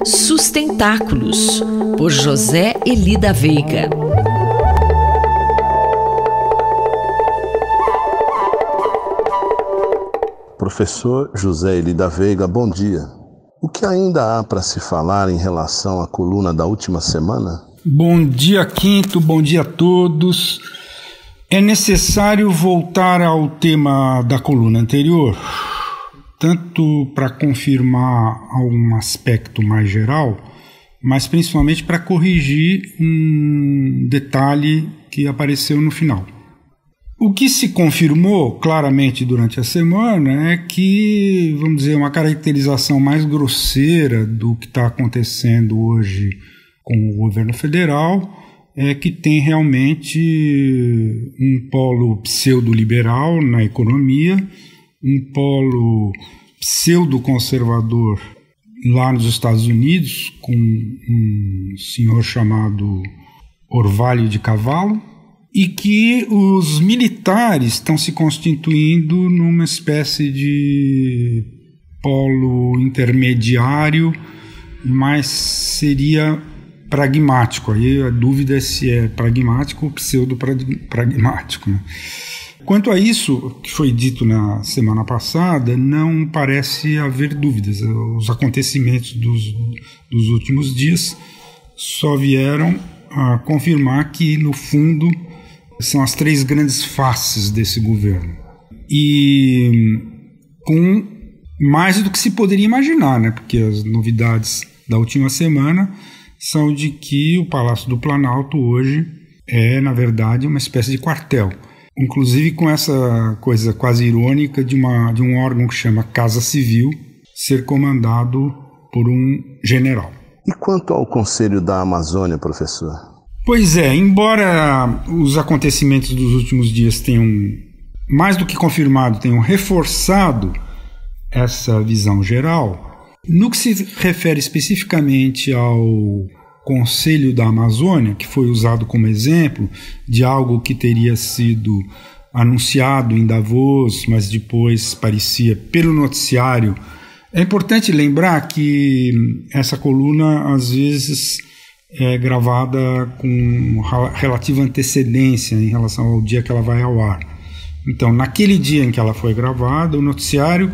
Sustentáculos, por José Eli da Veiga. Professor José Eli da Veiga, bom dia. O que ainda há para se falar em relação à coluna da última semana? Bom dia, Quinto, bom dia a todos. É necessário voltar ao tema da coluna anterior, tanto para confirmar algum aspecto mais geral, mas principalmente para corrigir um detalhe que apareceu no final. O que se confirmou claramente durante a semana é que, vamos dizer, uma caracterização mais grosseira do que está acontecendo hoje com o governo federal é que tem realmente um polo pseudo-liberal na economia, um polo pseudo-conservador lá nos Estados Unidos, com um senhor chamado Orvalho de Cavalo, e que os militares estão se constituindo numa espécie de polo intermediário, mas seria pragmático. Aí a dúvida é se é pragmático ou pseudo-pragmático, né? Quanto a isso que foi dito na semana passada, não parece haver dúvidas. Os acontecimentos dos últimos dias só vieram a confirmar que, no fundo, são as três grandes faces desse governo. E com mais do que se poderia imaginar, né? Porque as novidades da última semana são de que o Palácio do Planalto hoje é, na verdade, uma espécie de quartel. Inclusive com essa coisa quase irônica de um órgão que chama Casa Civil ser comandado por um general. E quanto ao Conselho da Amazônia, professor? Pois é, embora os acontecimentos dos últimos dias tenham, mais do que confirmado, tenham reforçado essa visão geral, no que se refere especificamente ao Conselho da Amazônia, que foi usado como exemplo de algo que teria sido anunciado em Davos, mas depois parecia pelo noticiário, é importante lembrar que essa coluna às vezes é gravada com relativa antecedência em relação ao dia que ela vai ao ar. Então, naquele dia em que ela foi gravada, o noticiário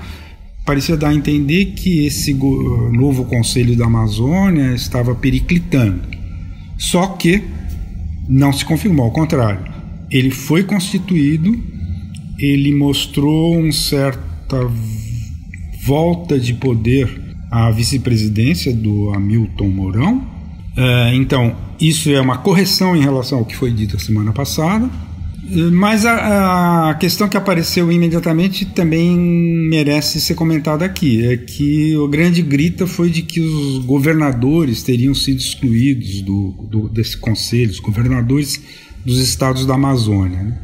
parecia dar a entender que esse novo Conselho da Amazônia estava periclitando. Só que não se confirmou, ao contrário. Ele foi constituído, ele mostrou uma certa volta de poder à vice-presidência do Hamilton Mourão. Então, isso é uma correção em relação ao que foi dito a semana passada, mas a questão que apareceu imediatamente também merece ser comentada aqui, é que o grande grita foi de que os governadores teriam sido excluídos desse conselho, os governadores dos estados da Amazônia, né?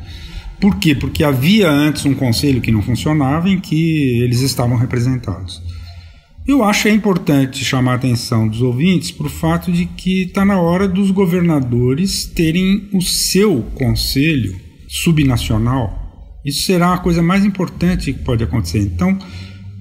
Por quê? Porque havia antes um conselho que não funcionava em que eles estavam representados. Eu acho que é importante chamar a atenção dos ouvintes para o fato de que está na hora dos governadores terem o seu conselho subnacional. Isso será a coisa mais importante que pode acontecer. Então,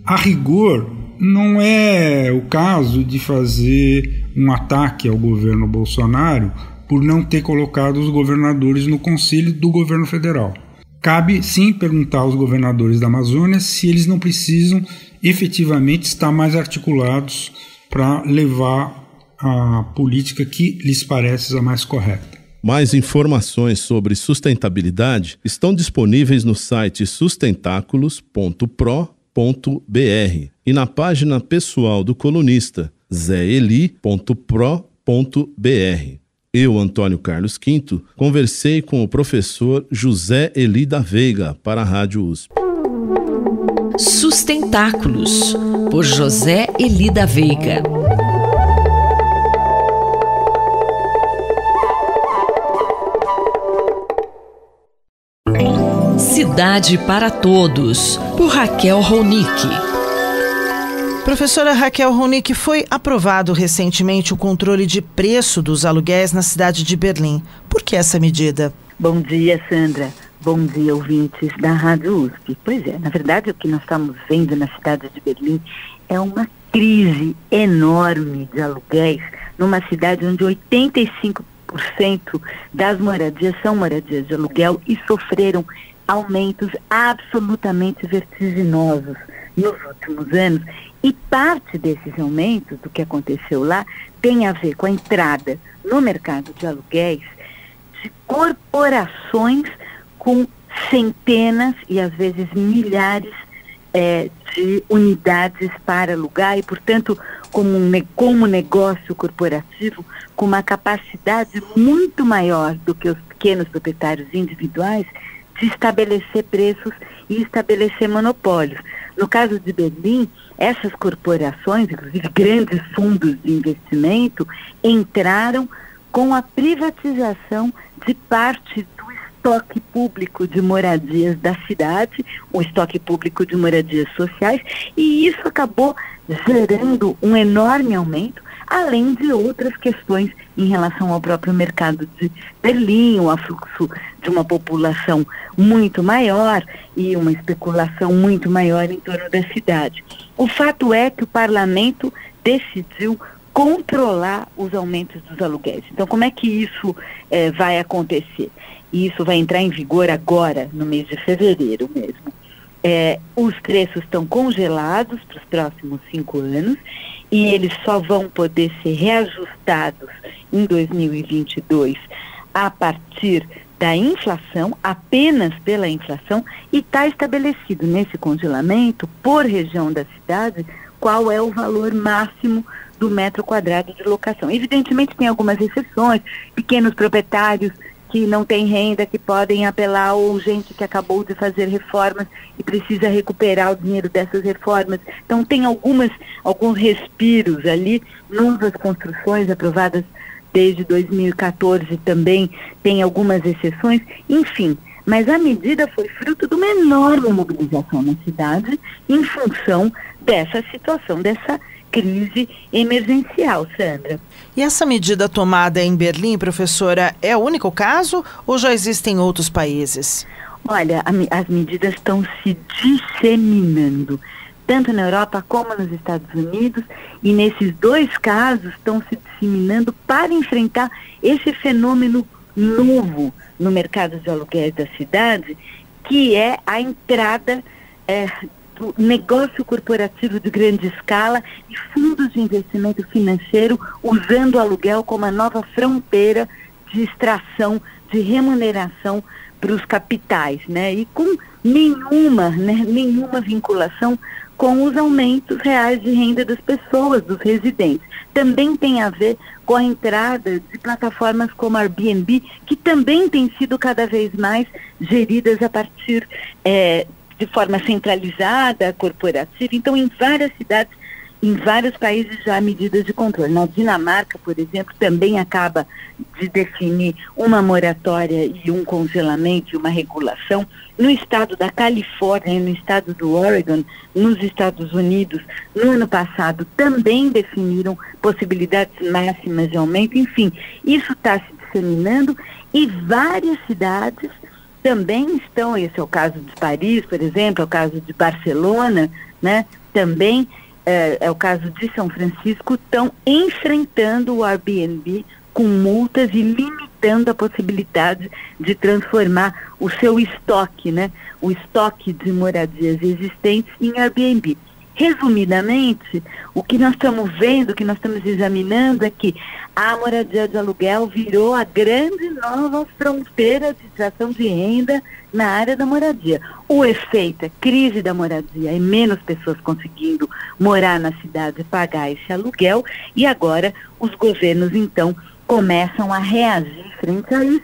a rigor, não é o caso de fazer um ataque ao governo Bolsonaro por não ter colocado os governadores no conselho do governo federal. Cabe, sim, perguntar aos governadores da Amazônia se eles não precisam efetivamente estar mais articulados para levar a política que lhes parece a mais correta. Mais informações sobre sustentabilidade estão disponíveis no site sustentáculos.pro.br e na página pessoal do colunista zeeli.pro.br. Eu, Antônio Carlos Quinto, conversei com o professor José Eli da Veiga para a Rádio USP. Sustentáculos, por José Eli da Veiga. Cidade para Todos, por Raquel Ronick. Professora Raquel Ronick, foi aprovado recentemente o controle de preço dos aluguéis na cidade de Berlim. Por que essa medida? Bom dia, Sandra. Bom dia, ouvintes da Rádio USP. Pois é, na verdade o que nós estamos vendo na cidade de Berlim é uma crise enorme de aluguéis numa cidade onde 85% das moradias são moradias de aluguel e sofreram aumentos absolutamente vertiginosos nos últimos anos. E parte desses aumentos, do que aconteceu lá, tem a ver com a entrada no mercado de aluguéis de corporações com centenas e às vezes milhares de unidades para alugar e, portanto, como negócio corporativo, com uma capacidade muito maior do que os pequenos proprietários individuais de estabelecer preços e estabelecer monopólios. No caso de Berlim, essas corporações, inclusive grandes fundos de investimento, entraram com a privatização de parte do estoque público de moradias da cidade, o estoque público de moradias sociais, e isso acabou gerando um enorme aumento, além de outras questões em relação ao próprio mercado de Berlim, o afluxo de uma população muito maior e uma especulação muito maior em torno da cidade. O fato é que o parlamento decidiu controlar os aumentos dos aluguéis. Então, como é que isso vai acontecer? E isso vai entrar em vigor agora, no mês de fevereiro mesmo. Os preços estão congelados para os próximos 5 anos e eles só vão poder ser reajustados em 2022 a partir da inflação, apenas pela inflação, e está estabelecido nesse congelamento, por região da cidade, qual é o valor máximo do metro quadrado de locação. Evidentemente tem algumas exceções, pequenos proprietários que não têm renda, que podem apelar, ou gente que acabou de fazer reformas e precisa recuperar o dinheiro dessas reformas. Então tem alguns respiros ali, novas construções aprovadas desde 2014 também, tem algumas exceções, enfim. Mas a medida foi fruto de uma enorme mobilização na cidade em função dessa situação, dessa crise emergencial, Sandra. E essa medida tomada em Berlim, professora, é o único caso ou já existem outros países? Olha, as medidas estão se disseminando, tanto na Europa como nos Estados Unidos, e nesses 2 casos estão se disseminando para enfrentar esse fenômeno novo no mercado de aluguéis da cidade, que é a entrada do negócio corporativo de grande escala e fundos de investimento financeiro usando o aluguel como a nova fronteira de extração, de remuneração para os capitais, né? E com nenhuma vinculação com os aumentos reais de renda das pessoas, dos residentes. Também tem a ver com a entrada de plataformas como a Airbnb, que também têm sido cada vez mais geridas a partir de forma centralizada, corporativa. Então, em várias cidades, em vários países já há medidas de controle. Na Dinamarca, por exemplo, também acaba de definir uma moratória e um congelamento e uma regulação. No estado da Califórnia e no estado do Oregon, nos Estados Unidos, no ano passado, também definiram possibilidades máximas de aumento. Enfim, isso está se disseminando e várias cidades também estão, esse é o caso de Paris, por exemplo, é o caso de Barcelona, né? Também é o caso de São Francisco, estão enfrentando o Airbnb com multas e limitando a possibilidade de transformar o seu estoque, né? O estoque de moradias existentes em Airbnb. Resumidamente, o que nós estamos vendo, o que nós estamos examinando é que a moradia de aluguel virou a grande nova fronteira de geração de renda na área da moradia. O efeito é crise da moradia e menos pessoas conseguindo morar na cidade e pagar esse aluguel, e agora os governos então começam a reagir frente a isso,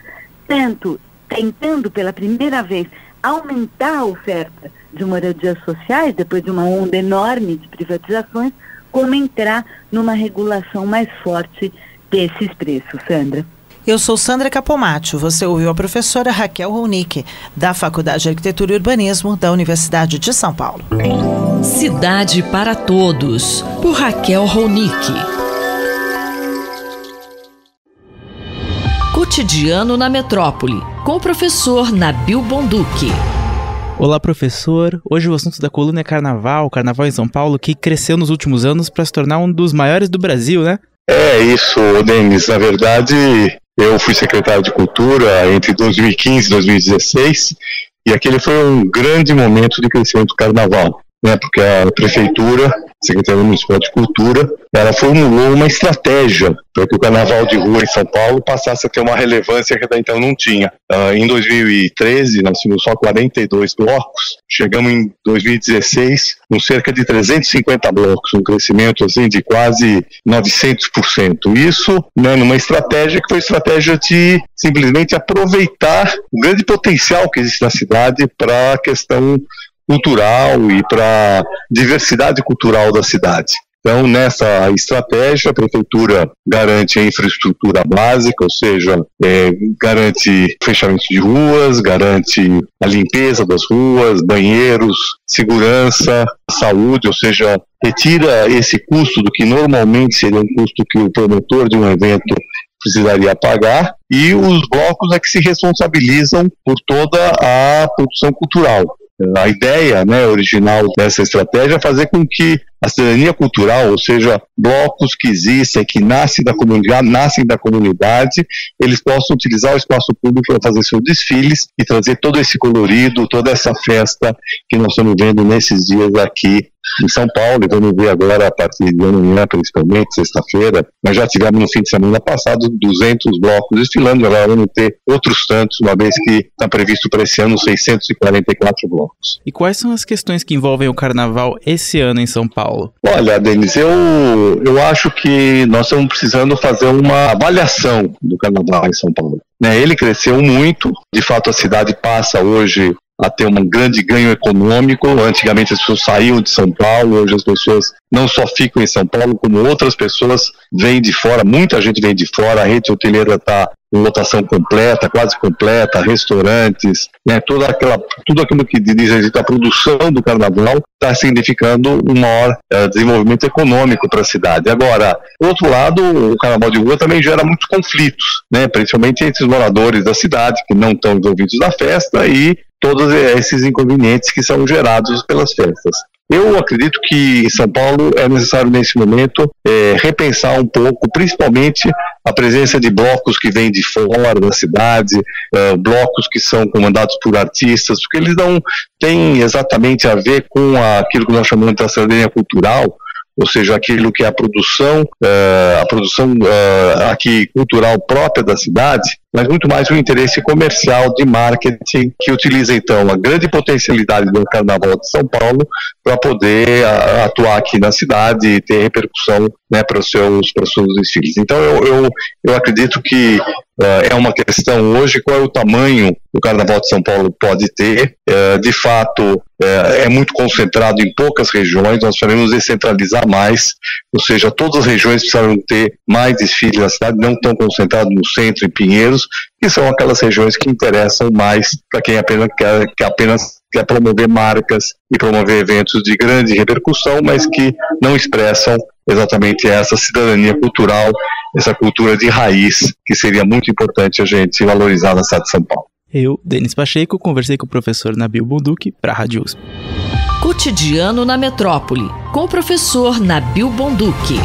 tanto tentando pela primeira vez aumentar a oferta de moradias sociais, depois de uma onda enorme de privatizações, como entrar numa regulação mais forte desses preços, Sandra. Eu sou Sandra Capomatto, você ouviu a professora Raquel Ronick, da Faculdade de Arquitetura e Urbanismo da Universidade de São Paulo. Cidade para Todos, por Raquel Ronick. Cotidiano na Metrópole, com o professor Nabil Bonduki. Olá, professor. Hoje o assunto da coluna é carnaval em São Paulo, que cresceu nos últimos anos para se tornar um dos maiores do Brasil, né? É isso, Denis. Na verdade, eu fui secretário de Cultura entre 2015 e 2016, e aquele foi um grande momento de crescimento do carnaval, né? Porque a Prefeitura, Secretaria Municipal de Cultura, ela formulou uma estratégia para que o carnaval de rua em São Paulo passasse a ter uma relevância que até então não tinha. Em 2013, nós tínhamos só 42 blocos, chegamos em 2016 com cerca de 350 blocos, um crescimento assim, de quase 900%. Isso, né, numa estratégia que foi estratégia de simplesmente aproveitar o grande potencial que existe na cidade para a questão cultural e para a diversidade cultural da cidade. Então, nessa estratégia, a Prefeitura garante a infraestrutura básica, ou seja, garante fechamento de ruas, garante a limpeza das ruas, banheiros, segurança, saúde, ou seja, retira esse custo do que normalmente seria um custo que o promotor de um evento precisaria pagar, e os blocos é que se responsabilizam por toda a produção cultural. A ideia, né, original dessa estratégia é fazer com que a cidadania cultural, ou seja, blocos que existem, que nascem da comunidade, eles possam utilizar o espaço público para fazer seus desfiles e trazer todo esse colorido, toda essa festa que nós estamos vendo nesses dias aqui em São Paulo, e vamos ver agora a partir de amanhã, principalmente, sexta-feira. Nós já tivemos no fim de semana passado 200 blocos desfilando, agora vamos ter outros tantos, uma vez que está previsto para esse ano 644 blocos. E quais são as questões que envolvem o carnaval esse ano em São Paulo? Olha, Denis, eu acho que nós estamos precisando fazer uma avaliação do carnaval em São Paulo. Ele cresceu muito, de fato a cidade passa hoje a ter um grande ganho econômico. Antigamente as pessoas saíam de São Paulo, hoje as pessoas não só ficam em São Paulo, como outras pessoas vêm de fora, muita gente vem de fora, a rede hoteleira está em lotação completa, quase completa, restaurantes, né, tudo aquilo que diz respeito à produção do carnaval está significando um maior desenvolvimento econômico para a cidade. Agora, por outro lado, o carnaval de rua também gera muitos conflitos, né, principalmente entre os moradores da cidade, que não estão envolvidos na festa, e todos esses inconvenientes que são gerados pelas festas. Eu acredito que em São Paulo é necessário, nesse momento, repensar um pouco, principalmente a presença de blocos que vêm de fora da cidade, blocos que são comandados por artistas, porque eles não têm exatamente a ver com aquilo que nós chamamos de cidadania cultural, ou seja, aquilo que é a produção aqui cultural própria da cidade, mas muito mais um interesse comercial de marketing que utiliza então a grande potencialidade do Carnaval de São Paulo para poder atuar aqui na cidade e ter repercussão, né, para os seus desfiles. Então eu acredito que é uma questão hoje qual é o tamanho que o Carnaval de São Paulo pode ter. De fato, é muito concentrado em poucas regiões, nós precisamos descentralizar mais, ou seja, todas as regiões precisam ter mais desfiles na cidade, não tão concentrado no centro, em Pinheiros, que são aquelas regiões que interessam mais para quem apenas quer promover marcas e promover eventos de grande repercussão, mas que não expressam exatamente essa cidadania cultural, essa cultura de raiz, que seria muito importante a gente valorizar na cidade de São Paulo. Eu, Denis Pacheco, conversei com o professor Nabil Bonduki para a Rádio USP. Cotidiano na Metrópole, com o professor Nabil Bonduki.